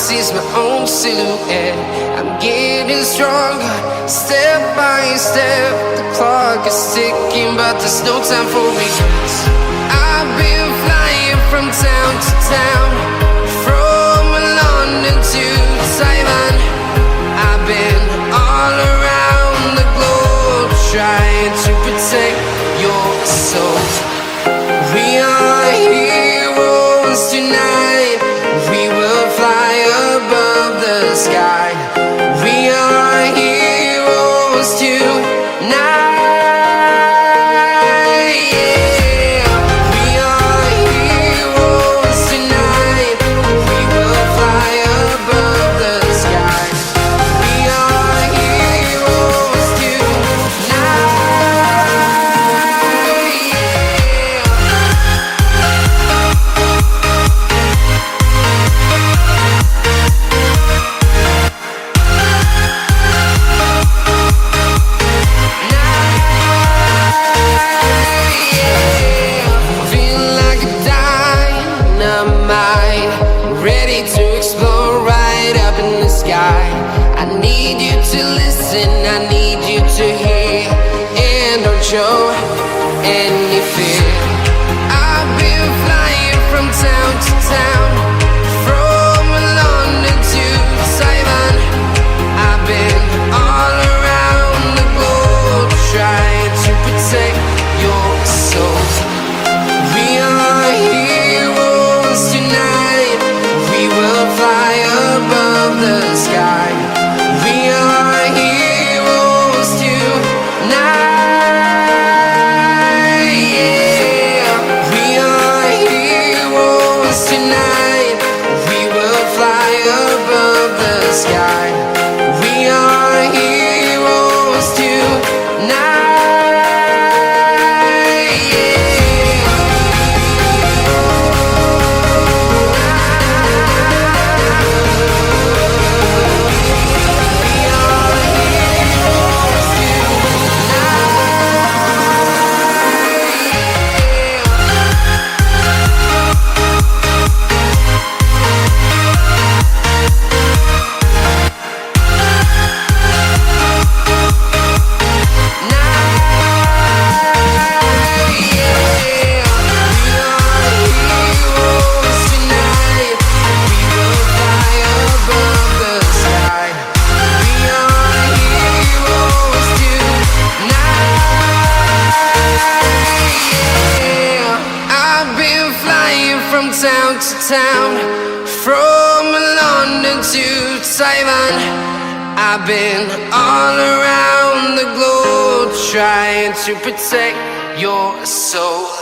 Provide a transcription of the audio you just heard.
sees my own silhouette. I'm getting stronger, step by step. The clock is ticking, but there's no time for regrets. I've been flying from town to town, from London to Taiwan. I've been all around the globe, trying to protect your soul. We are heroes tonight. We will fly above the sky. We are heroes tonight. Ready to explore right up in the sky. I need you to listen, I need you to hear, and don't show any fear. I've been flying from town to town, from London to Taiwan. I've been all around the globe, trying to protect your soul. We are heroes tonight. We will fly above the sky. We are heroes tonight. Yeah. We are heroes tonight. We will fly above the sky. We are heroes tonight. From town to town, from London to Taiwan. I've been all around the globe, trying to protect your soul.